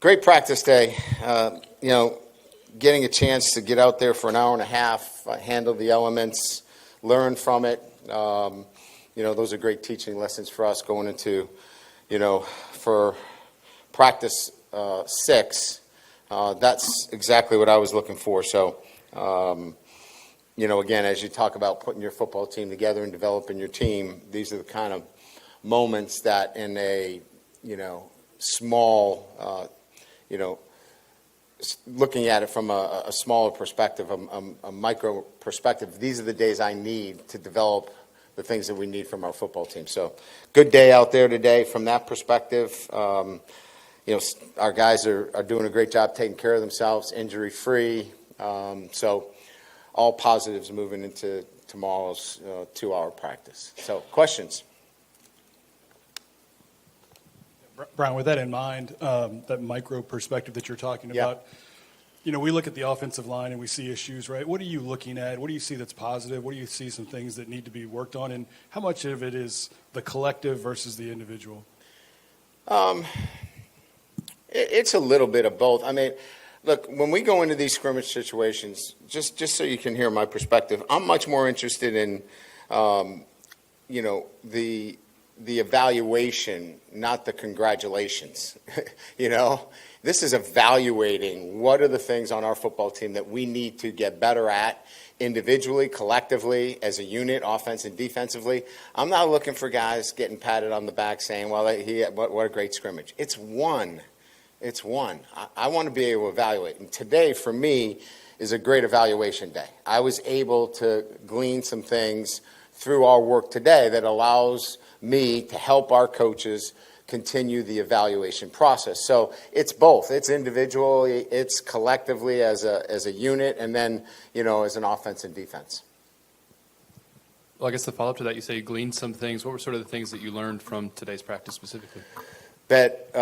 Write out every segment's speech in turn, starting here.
Great practice day. Getting a chance to get out there for an hour and a half, handle the elements, learn from it. Those are great teaching lessons for us going into, for practice 6. That's exactly what I was looking for. So, again, as you talk about putting your football team together and developing your team, these are the kind of moments that in a, small, looking at it from a smaller perspective, a micro perspective, these are the days I need to develop the things that we need from our football team. So good day out there today from that perspective. Our guys are doing a great job taking care of themselves, injury-free. So all positives moving into tomorrow's 2-hour practice. So questions? Brian, with that in mind, that micro perspective that you're talking about, we look at the offensive line and we see issues, right? What are you looking at? What do you see that's positive? What do you see some things that need to be worked on? And how much of it is the collective versus the individual? It's a little bit of both. I mean, look, when we go into these scrimmage situations, just so you can hear my perspective, I'm much more interested in, the evaluation, not the congratulations. This is evaluating what are the things on our football team that we need to get better at individually, collectively, as a unit, offense and defensively. I'm not looking for guys getting patted on the back saying, well, what a great scrimmage. It's one. I want to be able to evaluate. And today, for me, is a great evaluation day. I was able to glean some things through our work today that allows me to help our coaches continue the evaluation process. So it's both. It's individually, it's collectively as a unit, and then, as an offense and defense. Well, I guess the follow-up to that, you say you gleaned some things. What were sort of the things that you learned from today's practice specifically? That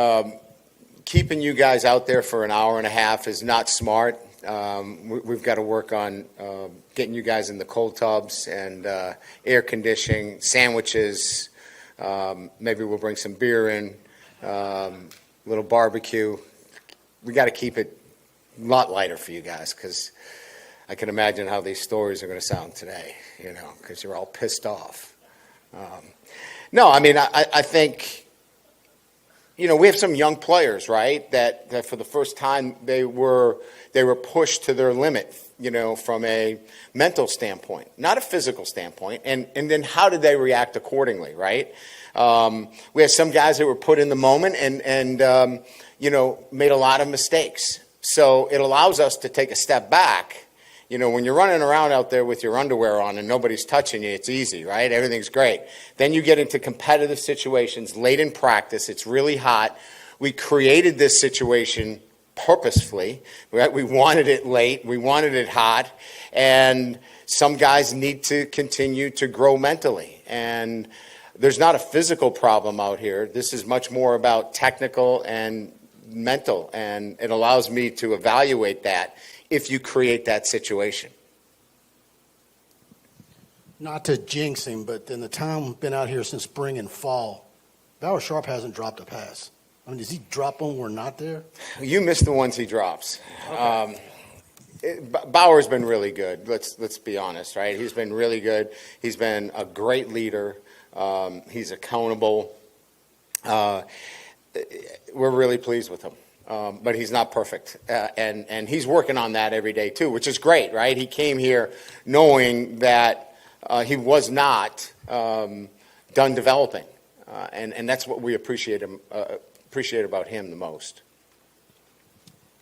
keeping you guys out there for an hour and a half is not smart. We've got to work on getting you guys in the cold tubs and air conditioning, sandwiches. Maybe we'll bring some beer in, a little barbecue. We got to keep it a lot lighter for you guys because I can imagine how these stories are going to sound today, because you're all pissed off. I think, we have some young players, right, that for the first time they were pushed to their limit, from a mental standpoint, not a physical standpoint. And then how did they react accordingly, right? We have some guys that were put in the moment and made a lot of mistakes. So it allows us to take a step back. When you're running around out there with your underwear on and nobody's touching you, it's easy, right? Everything's great. Then you get into competitive situations late in practice. It's really hot. We created this situation purposefully, right? We wanted it late. We wanted it hot. And some guys need to continue to grow mentally. And there's not a physical problem out here. This is much more about technical and mental. And it allows me to evaluate that if you create that situation. Not to jinx him, but in the time we've been out here since spring and fall, Bauer Sharp hasn't dropped a pass. I mean, does he drop when we're not there? You miss the ones he drops. Okay. Bauer's been really good. Let's be honest, right? He's been really good. He's been a great leader. He's accountable. We're really pleased with him. But he's not perfect. And he's working on that every day, too, which is great, right? He came here knowing that he was not done developing. And that's what we appreciate about him the most.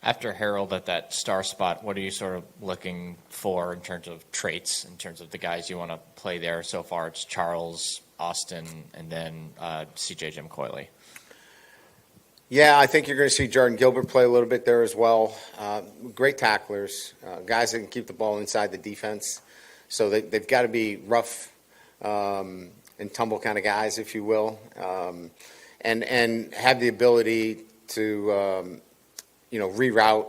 After Harold at that star spot, what are you sort of looking for in terms of traits, in terms of the guys you want to play there? So far it's Charles, Austin, and then CJ Jim Coyley. Yeah, I think you're going to see Jordan Gilbert play a little bit there as well. Great tacklers, guys that can keep the ball inside the defense. So they've got to be rough and tumble kind of guys, if you will, and have the ability to reroute.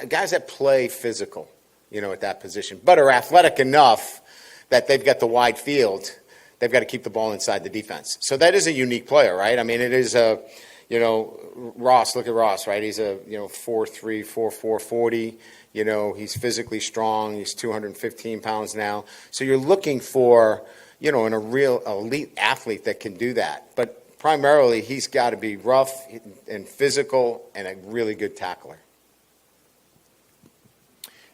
Guys that play physical, at that position, but are athletic enough that they've got the wide field. They've got to keep the ball inside the defense. So that is a unique player, right? I mean, it is a Ross, look at Ross, right? He's a 4'3", 4'4", 40. He's physically strong. He's 215 pounds now. So you're looking for, in a real elite athlete that can do that. But primarily, he's got to be rough and physical and a really good tackler.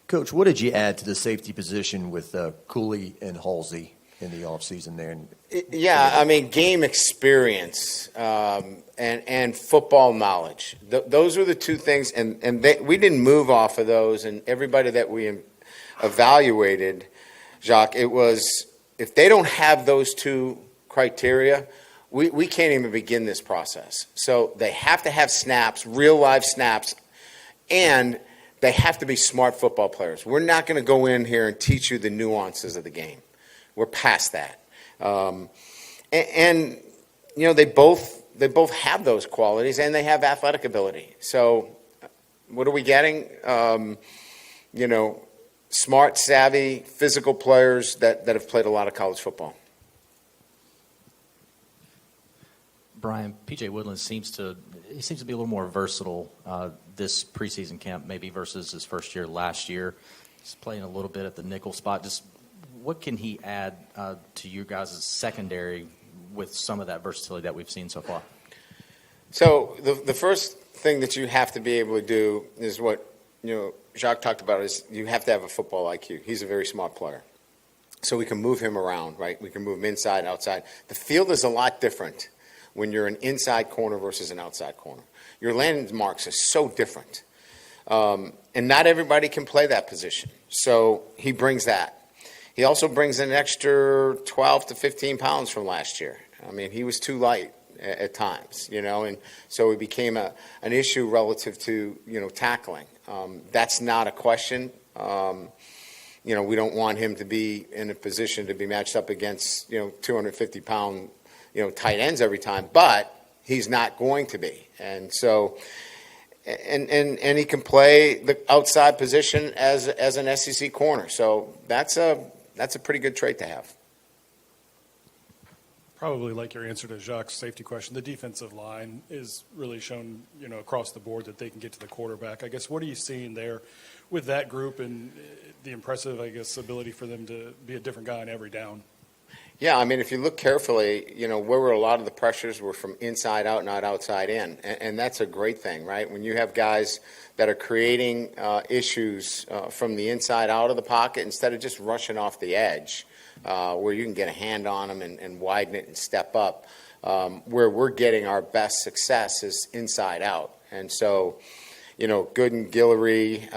Coach, what did you add to the safety position with Cooley and Halsey in the offseason there? Game experience and football knowledge. Those are the two things, and we didn't move off of those, and everybody that we evaluated, Jacques, it was, if they don't have those two criteria, we can't even begin this process. So they have to have snaps, real live snaps, and they have to be smart football players. We're not going to go in here and teach you the nuances of the game. We're past that. They both have those qualities, and they have athletic ability. So what are we getting? Smart, savvy, physical players that have played a lot of college football. Brian, P.J. Woodland seems to be a little more versatile this preseason camp, maybe versus his first year last year. He's playing a little bit at the nickel spot. Just what can he add to you guys' secondary with some of that versatility that we've seen so far? So the first thing that you have to be able to do is what Jacques talked about, is you have to have a football IQ. He's a very smart player. So we can move him around, right? We can move him inside, outside. The field is a lot different when you're an inside corner versus an outside corner. Your landmarks are so different. And not everybody can play that position. So he brings that. He also brings an extra 12 to 15 pounds from last year. He was too light at times, and so it became an issue relative to, tackling. That's not a question. We don't want him to be in a position to be matched up against, 250-pound, tight ends every time, but he's not going to be. And so, and he can play the outside position as an SEC corner. So that's a pretty good trait to have. Probably like your answer to Jacques' safety question, the defensive line is really shown, across the board that they can get to the quarterback. I guess, what are you seeing there with that group and the impressive, ability for them to be a different guy in every down? Yeah, if you look carefully, where were a lot of the pressures were from inside out, not outside in. And that's a great thing, right? When you have guys that are creating issues from the inside out of the pocket instead of just rushing off the edge, where you can get a hand on them and widen it and step up. Where we're getting our best success is inside out. And so, Gooden, Guillory,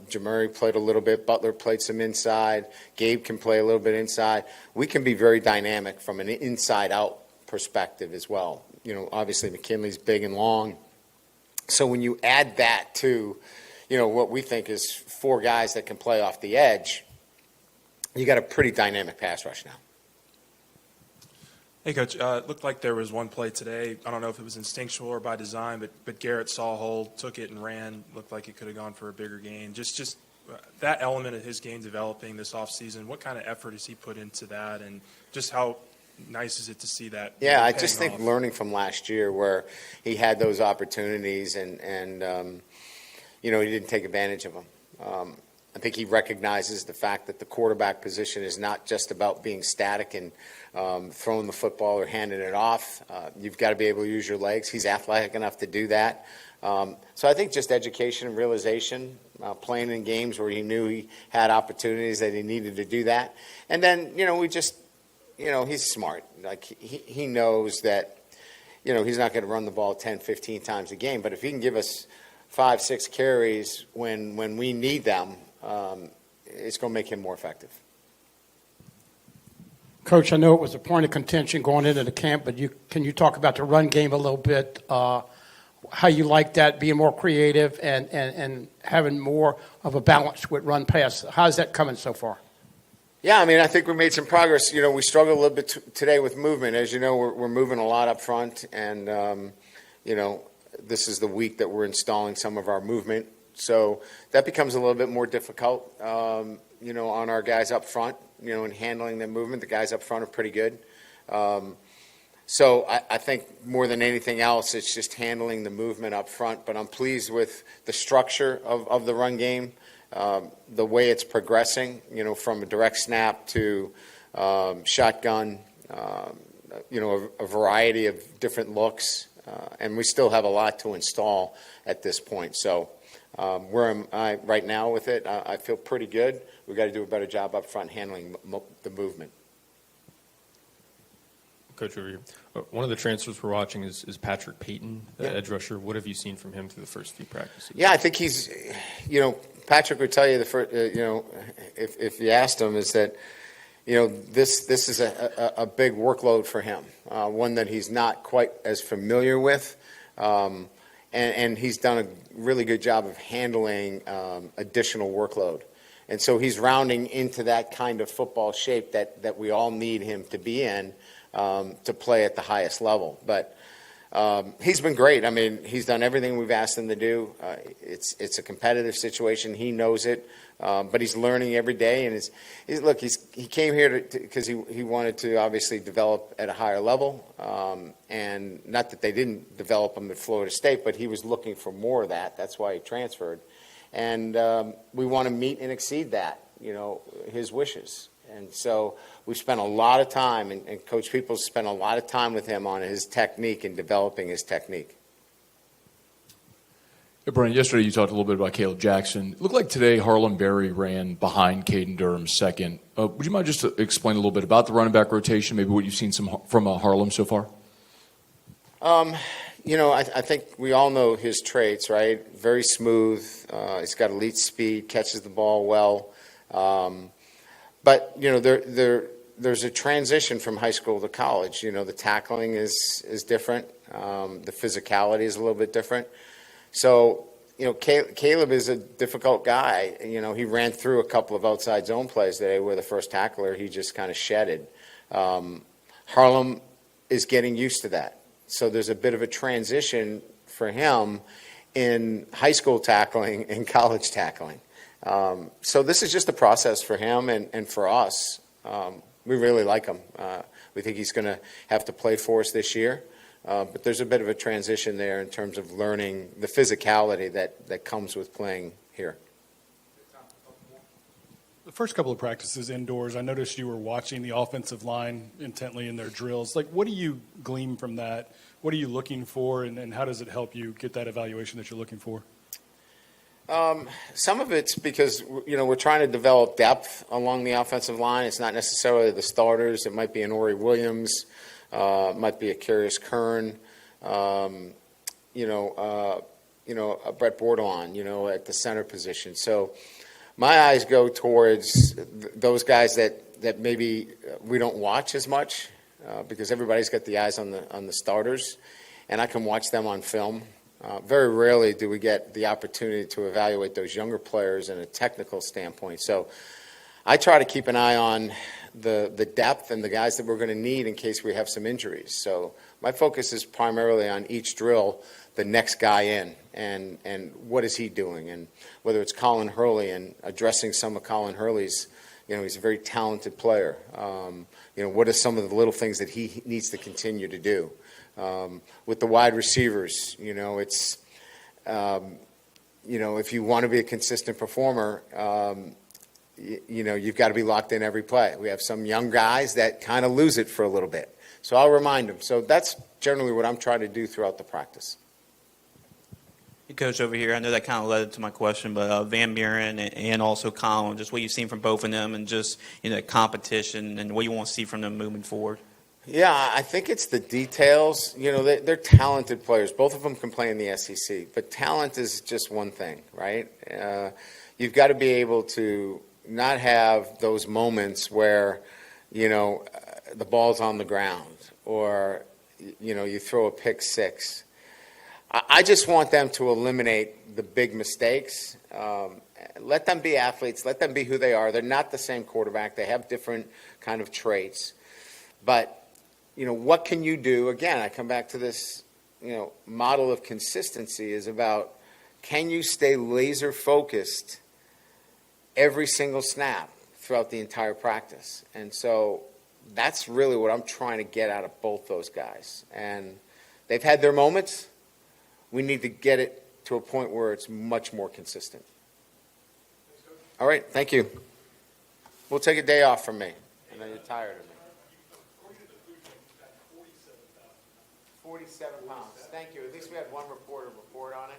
Jamari played a little bit. Butler played some inside. Gabe can play a little bit inside. We can be very dynamic from an inside-out perspective as well. Obviously McKinley's big and long. So when you add that to, what we think is four guys that can play off the edge, you got a pretty dynamic pass rush now. Hey, Coach. It looked like there was one play today. I don't know if it was instinctual or by design, but Garrett saw a hole, took it, and ran. Looked like it could have gone for a bigger gain. Just that element of his game developing this offseason, what kind of effort has he put into that, and just how nice is it to see that? Yeah, I just think learning from last year where he had those opportunities and he didn't take advantage of them. I think he recognizes the fact that the quarterback position is not just about being static and throwing the football or handing it off. You've got to be able to use your legs. He's athletic enough to do that. So I think just education and realization, playing in games where he knew he had opportunities that he needed to do that. And then, he's smart. Like he knows that, he's not going to run the ball 10, 15 times a game. But if he can give us 5, 6 carries when we need them, it's going to make him more effective. Coach, I know it was a point of contention going into the camp, but can you talk about the run game a little bit, how you like that, being more creative and having more of a balance with run pass? How's that coming so far? Yeah, I think we made some progress. We struggled a little bit today with movement. As you know, we're moving a lot up front, and, this is the week that we're installing some of our movement. So that becomes a little bit more difficult, on our guys up front, in handling the movement. The guys up front are pretty good. So I think more than anything else, it's just handling the movement up front. But I'm pleased with the structure of the run game, the way it's progressing, from a direct snap to shotgun, a variety of different looks. And we still have a lot to install at this point. So where am I right now with it? I feel pretty good. We've got to do a better job up front handling the movement. Coach, over here. One of the transfers we're watching is Patrick Payton, the edge rusher. What have you seen from him through the first few practices? Yeah, I think he's, Patrick would tell you the first, if you asked him, is that, this is a big workload for him, one that he's not quite as familiar with, and he's done a really good job of handling additional workload. And so he's rounding into that kind of football shape that we all need him to be in, to play at the highest level. But he's been great. I mean, he's done everything we've asked him to do. It's a competitive situation. He knows it, but he's learning every day. And he came here because he wanted to obviously develop at a higher level. And not that they didn't develop him at Florida State, but he was looking for more of that. That's why he transferred. And we want to meet and exceed that, his wishes. And so we've spent a lot of time, and Coach Peoples spent a lot of time with him on his technique and developing his technique. Hey, Brian, yesterday you talked a little bit about Caleb Jackson. It looked like today Harlem Berry ran behind Caden Durham second. Would you mind just to explain a little bit about the running back rotation, maybe what you've seen from Harlem so far? I think we all know his traits, right? Very smooth. He's got elite speed, catches the ball well. But, there's a transition from high school to college. The tackling is different. The physicality is a little bit different. So, Caleb is a difficult guy. He ran through a couple of outside zone plays today where the first tackler, he just kind of shedded. Harlem is getting used to that. So there's a bit of a transition for him in high school tackling and college tackling. So this is just a process for him and for us. We really like him. We think he's going to have to play for us this year. But there's a bit of a transition there in terms of learning the physicality that comes with playing here. The first couple of practices indoors, I noticed you were watching the offensive line intently in their drills. What do you glean from that? What are you looking for, and how does it help you get that evaluation that you're looking for? Some of it's because, we're trying to develop depth along the offensive line. It's not necessarily the starters. It might be an Ori Williams. It might be a Carius Kern. A Brett Bordelon, at the center position. So my eyes go towards those guys that maybe we don't watch as much because everybody's got the eyes on the starters, and I can watch them on film. Very rarely do we get the opportunity to evaluate those younger players in a technical standpoint. So I try to keep an eye on the depth and the guys that we're going to need in case we have some injuries. So my focus is primarily on each drill, the next guy in, and what is he doing, and whether it's Colin Hurley and addressing some of Colin Hurley's, he's a very talented player. What are some of the little things that he needs to continue to do? With the wide receivers, it's, if you want to be a consistent performer, you've got to be locked in every play. We have some young guys that kind of lose it for a little bit. So I'll remind them. So that's generally what I'm trying to do throughout the practice. Hey, Coach, over here, I know that kind of led to my question, but Van Buren and also Colin, just what you've seen from both of them and just, competition and what you want to see from them moving forward. Yeah, I think it's the details. They're talented players. Both of them can play in the SEC, but talent is just one thing, right? You've got to be able to not have those moments where, the ball's on the ground or, you throw a pick six. I just want them to eliminate the big mistakes. Let them be athletes. Let them be who they are. They're not the same quarterback. They have different kind of traits. But what can you do? Again, I come back to this, model of consistency is about, can you stay laser focused every single snap throughout the entire practice? And so That's really what I'm trying to get out of both those guys. And they've had their moments. We need to get it to a point where it's much more consistent. All right, thank you. We'll take a day off from me. I know you're tired of me. 47 pounds. Thank you. At least we had one reporter report on it.